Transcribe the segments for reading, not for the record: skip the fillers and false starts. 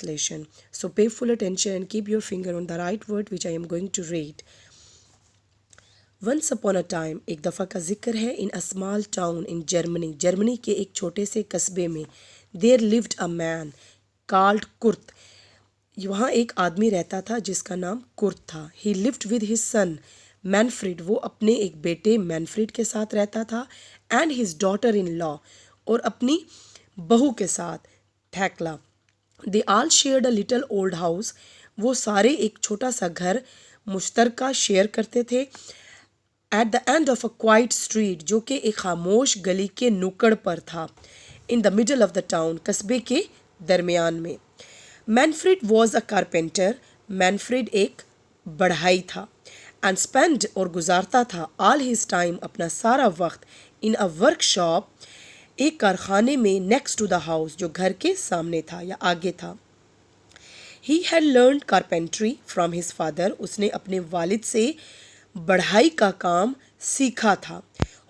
translation. So pay full attention and keep your finger on the right word which I am going to read. Once upon a time, एक दफ़ा का जिक्र है, in a small town in Germany, Germany के एक छोटे से कस्बे में, there lived a man called Kurt. वहाँ एक आदमी रहता था जिसका नाम कुर्त था. He lived with his son Manfred. वो अपने एक बेटे मैनफ्रीड के साथ रहता था. And his daughter in law. और अपनी बहू के साथ थैकला. They all shared a little old house. वो सारे एक छोटा सा घर मुश्तरका शेयर करते थे. At the end of a quiet street, जो कि एक खामोश गली के नुक्कड़ पर था. In the middle of the town, कस्बे के दरमियान में. मैनफ्रीड वॉज अ कारपेंटर. मैनफ्रीड एक बढ़ाई था. एंड स्पेंड और गुजारता था ऑल हिज टाइम अपना सारा वक्त इन अ वर्कशॉप एक कारखाने में नेक्स्ट टू द हाउस जो घर के सामने था या आगे था. He had learned carpentry from his father. उसने अपने वालिद से बढ़ाई का काम सीखा था.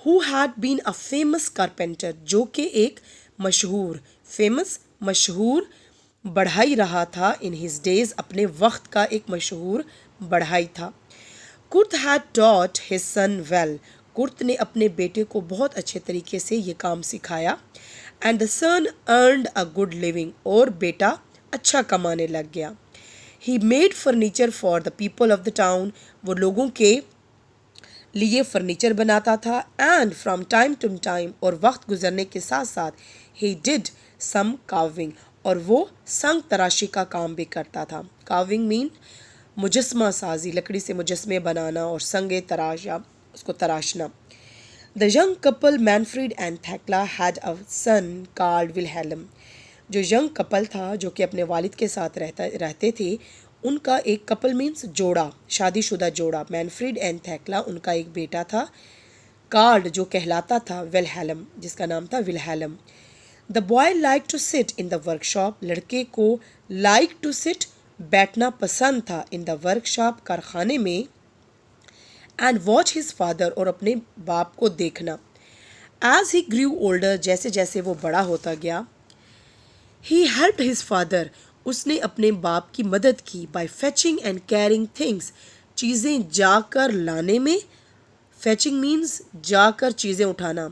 Who had been a famous carpenter. जो कि एक मशहूर फेमस मशहूर बढ़ाई रहा था. इन हिज डेज अपने वक्त का एक मशहूर बढ़ाई था. Kurta had taught his son well. Kurta ने अपने बेटे को बहुत अच्छे तरीके से ये काम सिखाया. And the son earned a good living. और बेटा अच्छा कमाने लग गया. He made furniture for the people of the town. वो लोगों के लिए फर्नीचर बनाता था. And from time to time और वक्त गुजरने के साथ साथ ही डिड सम कार्विंग. और वो संग तराशी का काम भी करता था. कार्विंग मीन मुजस्मा साजी, लकड़ी से मुजस्मे बनाना, और संगे तराश या उसको तराशना. The young couple Manfred and Thekla had a son called Wilhelm. जो यंग कपल था जो कि अपने वालिद के साथ रहते थे, उनका एक कपल मीन्स जोड़ा, शादीशुदा जोड़ा. मैनफ्रीड एंड थैकला, उनका एक बेटा था कॉल्ड जो कहलाता था विलहेलम, जिसका नाम था Wilhelm. The boy like to sit in the workshop. लड़के को लाइक टू सिट बैठना पसंद था. इन द वर्कशॉप कारखाने में. एंड वॉच हिज फादर और अपने बाप को देखना. एज ही ग्रू ओल्डर, जैसे जैसे वो बड़ा होता गया. ही हेल्प्ड हिज फादर, उसने अपने बाप की मदद की. By fetching and carrying things, चीज़ें जाकर लाने में. फेचिंग मीन्स जाकर चीज़ें उठाना.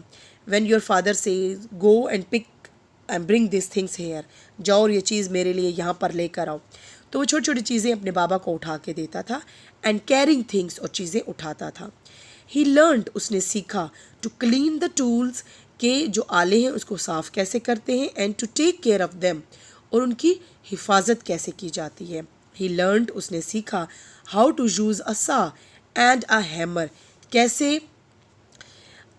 When your father says go and pick and bring this things here, जाओ और ये चीज़ मेरे लिए यहाँ पर लेकर आओ, तो वो छोटी छोटी चीज़ें अपने बाबा को उठा के देता था. एंड कैरिंग थिंग्स, और चीज़ें उठाता था. ही लर्नड, उसने सीखा. टू क्लीन द टूल्स, के जो आले हैं उसको साफ़ कैसे करते हैं. And to take care of them, और उनकी हिफाजत कैसे की जाती है. ही लर्नड, उसने सीखा. हाउ टू यूज़ अ सा एंड अ हैमर, कैसे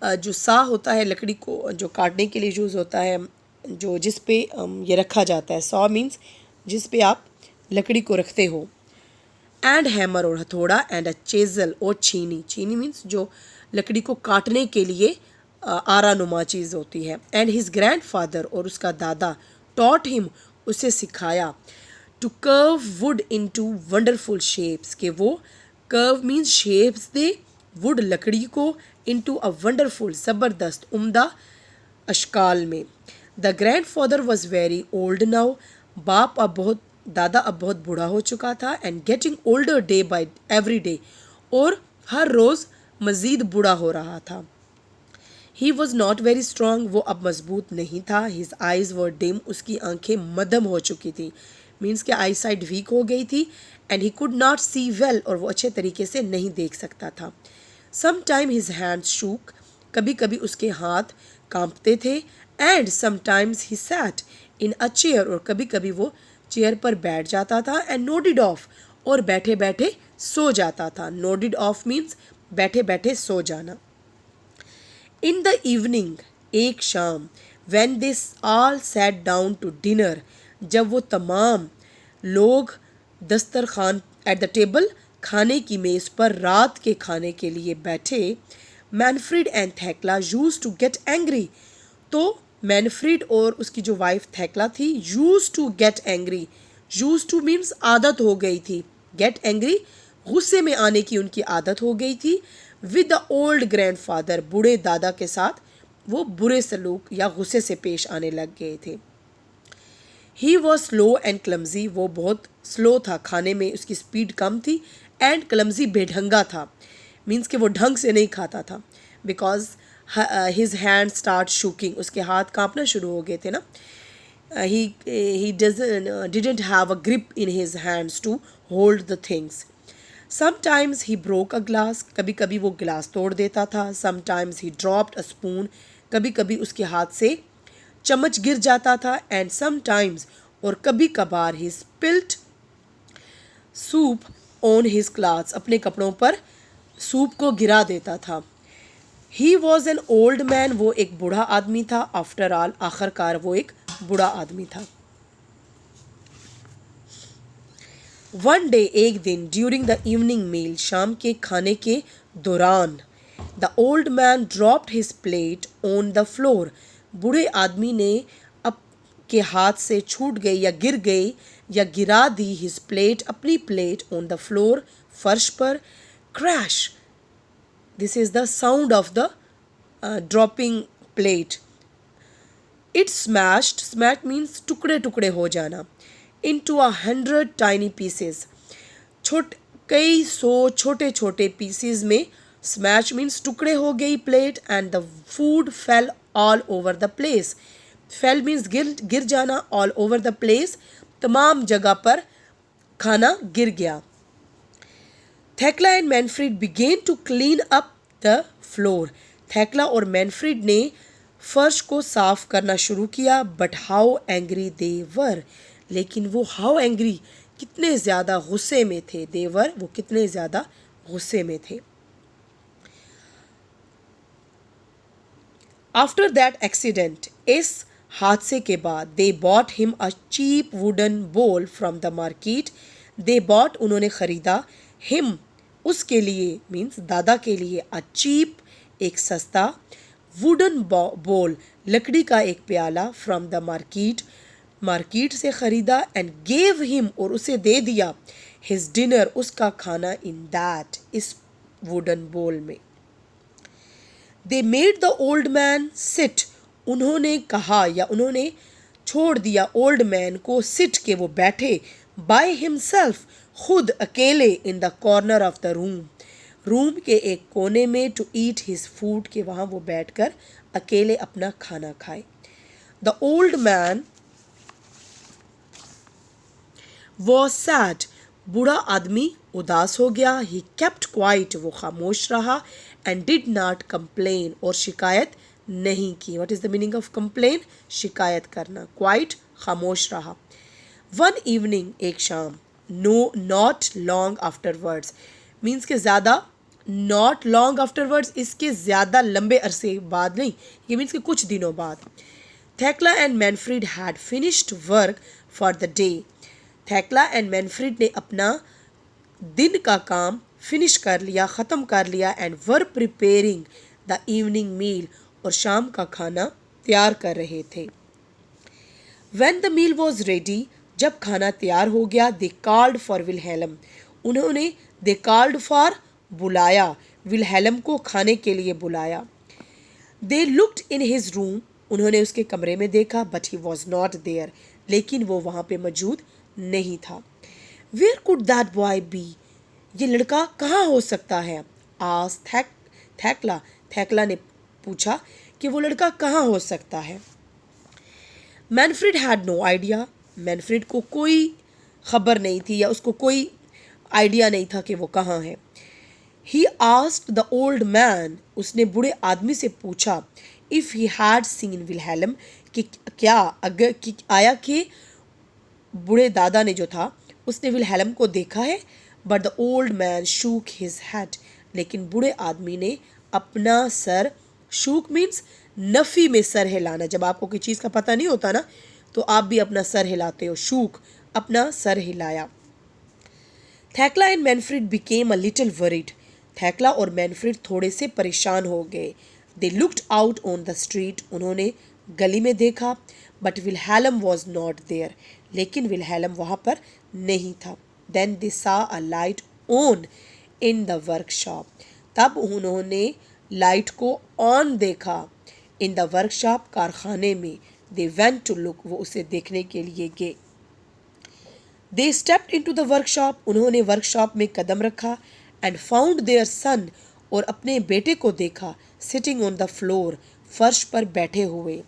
जो सा होता है लकड़ी को जो काटने के लिए यूज़ होता है, जो जिस पे ये रखा जाता है. सॉ मीन्स जिस पे आप लकड़ी को रखते हो. एंड हैमर, और हथौड़ा. एंड अ चेजल, और छीनी. छीनी मीन्स जो लकड़ी को काटने के लिए आरानुमा चीज़ होती है. एंड हिज ग्रैंड फादर, और उसका दादा. टॉट हिम, उसे सिखाया. To curve wood into wonderful shapes, के वो कर्व मीन्स शेप्स दे. वुड लकड़ी को. इनटू अ वंडरफुल, ज़बरदस्त उम्दा अशकाल में. The grandfather was very old now. बाप अब बहुत दादा अब बहुत बूढ़ा हो चुका था. And getting older day by every day, और हर रोज़ मज़ीद बूढ़ा हो रहा था. He was not very strong, वो अब मजबूत नहीं था. हिज आइज़ वर डिम, उसकी आंखें मदम हो चुकी थी. मीन्स के आई साइड वीक हो गई थी. And he could not see well, और वो अच्छे तरीके से नहीं देख सकता था. Some time his hands shook, कभी कभी उसके हाथ कांपते थे. And sometimes he sat in a chair, और कभी कभी वो चेयर पर बैठ जाता था. एंड नोडिड ऑफ, और बैठे बैठे सो जाता था. नोडिड ऑफ मीन्स बैठे बैठे सो जाना. इन द इवनिंग, एक शाम. When this all sat down to dinner, जब वो तमाम लोग दस्तरखान एट द टेबल, खाने की मेज़ पर रात के खाने के लिए बैठे. Manfred and Thekla use to get angry, तो मैनफ्रीड और उसकी जो वाइफ थैकला थी use to get angry. Use to means आदत हो गई थी. गेट एंग्री, गुस्से में आने की उनकी आदत हो गई थी. With the old grand father, बूढ़े दादा के साथ वो बुरे सलूक या गुस्से से पेश आने लग गए थे. He was slow and clumsy, वो बहुत स्लो था, खाने में उसकी स्पीड कम थी, एंड क्लमजी बेढंगा था, मीन्स कि वो ढंग से नहीं खाता था, बिकॉज हिज हैंड स्टार्ट शूकिंग, उसके हाथ कांपना शुरू हो गए थे ना. He didn't have a grip in his hands to hold the things. Sometimes he broke a glass, कभी कभी वो गिलास तोड़ देता था. Sometimes he dropped a spoon, कभी कभी उसके हाथ से चम्मच गिर जाता था. And sometimes, और कभी कभार, he spilled soup on his clothes, अपने कपड़ों पर सूप को गिरा देता था. He was an old man, वो एक बूढ़ा आदमी था. आफ्टर ऑल, आखिरकार वो एक बूढ़ा आदमी था. वन डे, एक दिन, ड्यूरिंग द इवनिंग मील, शाम के खाने के दौरान, the old man dropped his plate on the floor, बूढ़े आदमी ने के हाथ से छूट गई या गिर गई या गिरा दी हिज प्लेट, अपनी प्लेट, ऑन द फ्लोर, फर्श पर. Crash, this is the sound of the dropping plate. It smashed means टुकड़े टुकड़े हो जाना. into 100 tiny pieces, कई सौ छोटे छोटे पीसेस में. smash means टुकड़े हो गई plate. and the food fell all over the place. fell means गिर जाना. all over the place, तमाम जगह पर खाना गिर गया. Thekla and Manfred began to clean up the floor. Thekla और मैनफ्रीड ने फर्श को साफ करना शुरू किया. But how angry they were, लेकिन वो हाउ एंग्री, कितने ज़्यादा गुस्से में थे. दे वर, वो कितने ज़्यादा गुस्से में थे. आफ्टर दैट एक्सीडेंट, इस हादसे के बाद, they bought him a cheap wooden bowl from the market. They bought, उन्होंने ख़रीदा, हिम, उसके लिए, मीन्स दादा के लिए, अ चीप, एक सस्ता, वुडन बोल, लकड़ी का एक प्याला, फ्रॉम द मार्केट, मार्केट से ख़रीदा. एंड गेव हिम, और उसे दे दिया, हिज डिनर, उसका खाना, इन दैट, इस वुडन बोल में. They made the old man sit, उन्होंने कहा या उन्होंने छोड़ दिया ओल्ड मैन को, सिट, के वो बैठे, बाय हिमसेल्फ, खुद अकेले, in the corner of the room, room के एक कोने में, टू ईट हिज फूड, के वहाँ वो बैठकर अकेले अपना खाना खाए. The old man was sad, बूढ़ा आदमी उदास हो गया. ही केप्ट क्वाइट, वो खामोश रहा. एंड डिड नॉट कंप्लेन, और शिकायत नहीं की. What is the meaning of complain? शिकायत करना. क्वाइट, खामोश रहा. वन इवनिंग, एक शाम, no not long afterwards, means के ज़्यादा, नॉट लॉन्ग आफ्टरवर्ड्स, इसके ज़्यादा लंबे अरसे बाद नहीं, ये मीन्स के कुछ दिनों बाद. Thekla and Manfred had finished work for the day. Thekla and Manfred ने अपना दिन का काम फिनिश कर लिया, ख़त्म कर लिया. And were preparing the evening meal, और शाम का खाना तैयार कर रहे थे. When the meal was ready, जब खाना तैयार हो गया, दे कॉल्ड फॉर विलहेलम, उन्होंने दे कॉल्ड फॉर, बुलाया, विलहेलम को खाने के लिए बुलाया. They looked in his room, उन्होंने उसके कमरे में देखा. But he was not there, लेकिन वो वहाँ पे मौजूद नहीं था. Where could that boy be, ये लड़का कहाँ हो सकता है? आज थेक्ला, थेक्ला ने पूछा कि वो लड़का कहाँ हो सकता है. मैनफ्रीड हैड नो आइडिया, मैनफ्रीड को कोई खबर नहीं थी या उसको कोई आइडिया नहीं था कि वो कहाँ है. He asked the old man, उसने बूढ़े आदमी से पूछा, इफ़ ही हैड सीन विलहेलम, कि क्या अगर कि आया कि बूढ़े दादा ने जो था उसने विलहेलम को देखा है. But the old man shook his head, लेकिन बूढ़े आदमी ने अपना सर, शूक मीन्स नफ़ी में सर हिलाना, जब आपको किसी चीज़ का पता नहीं होता ना तो आप भी अपना सर हिलाते हो. शूक, अपना सर हिलाया. Thekla and Manfred became a little worried, Thekla और मैनफ्रीड थोड़े से परेशान हो गए. They looked out on the street, उन्होंने गली में देखा. But Wilhelm was not there, लेकिन विलहेलम वहाँ पर नहीं था. Then they saw a light on in the workshop, तब उन्होंने लाइट को ऑन देखा. इन द वर्कशॉप, कारखाने में. दे वेंट टू लुक, वो उसे देखने के लिए गए। दे स्टेप्ड इनटू द वर्कशॉप, उन्होंने वर्कशॉप में कदम रखा। एंड फाउंड देयर सन, और अपने बेटे को देखा। सिटिंग ऑन द फ्लोर, फर्श पर बैठे हुए।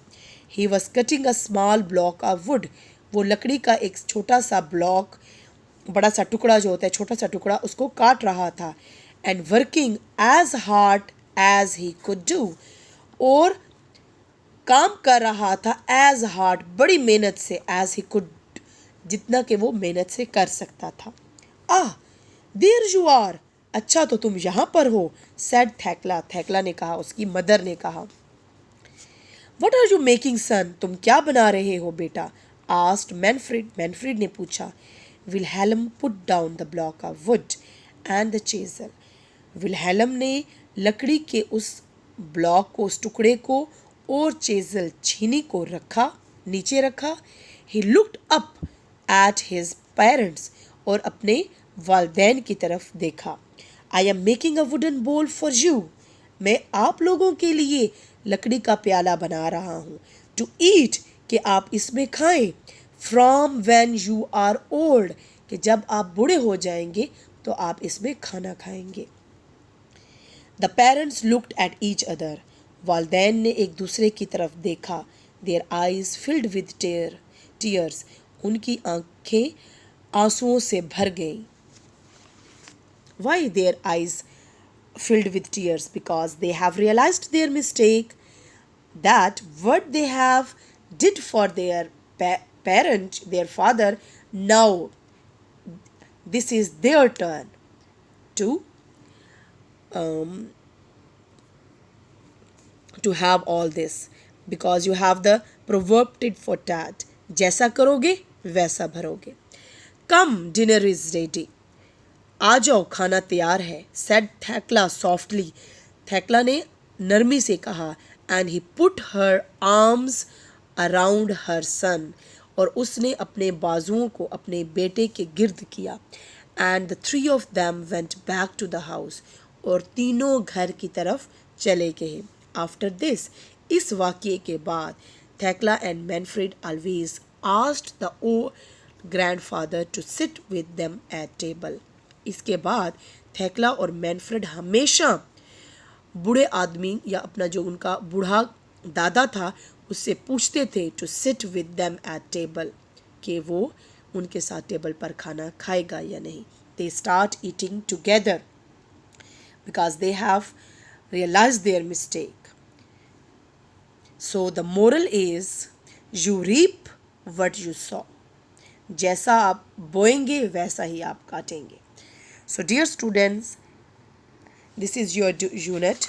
He was cutting a small block of would, वो लकड़ी का एक छोटा सा ब्लॉक, बड़ा सा टुकड़ा जो होता है, छोटा सा टुकड़ा, उसको काट रहा था। And working as hard as he could do, और काम कर रहा था एज हार्ड, बड़ी मेहनत से, एज ही कुड, जितना कि वो मेहनत से कर सकता था। आह, देयर यू आर, अच्छा तो तुम यहाँ पर हो, सेड थेक्ला, थेक्ला ने कहा, उसकी मदर ने कहा। व्हाट आर यू मेकिंग सन, तुम क्या बना रहे हो बेटा, आस्क्ड मैनफ्रीड, मैनफ्रीड ने पूछा। Wilhelm put down the block of wood and the chisel, Wilhelm ने लकड़ी के उस ब्लॉक को, उस टुकड़े को और चेजल, छीनी को रखा, नीचे रखा। He looked up at his parents, और अपने वालदैन की तरफ देखा। I am making a wooden बोल फॉर यू, मैं आप लोगों के लिए लकड़ी का प्याला बना रहा हूँ। टू ईट, कि आप इसमें खाएं। From when you are old, कि जब आप बूढ़े हो जाएंगे तो आप इसमें खाना खाएंगे। The parents looked at each other, वालदैन ने एक दूसरे की तरफ देखा। Their eyes filled with tears, उनकी आंखें आंसुओं से भर गईं। Why their eyes filled with tears? Because they have realized their mistake, that what they have did for their parent, their father, now this is their turn to have all this, because you have the proverb tit for tat, जैसा करोगे वैसा भरोगे। Come, dinner is ready, आ जाओ खाना तैयार है। Said थेक्ला softly, थेक्ला ने नरमी से कहा। And he put her arms around her son, और उसने अपने बाजुओं को अपने बेटे के गिर्द किया। And the three of them went back to the house, और तीनों घर की तरफ चले गए। आफ्टर दिस, इस वाक़ये के बाद, Thekla and Manfred always asked the old grandfather to sit with them at table, इसके बाद थेक्ला और मैनफ्रेड हमेशा बूढ़े आदमी या अपना जो उनका बूढ़ा दादा था उससे पूछते थे to sit with them at table, कि वो उनके साथ टेबल पर खाना खाएगा या नहीं। They start eating together because they have realize their mistake. So the moral is you reap what you sow, जैसा आप बोएंगे वैसा ही आप काटेंगे। So dear students, this is your unit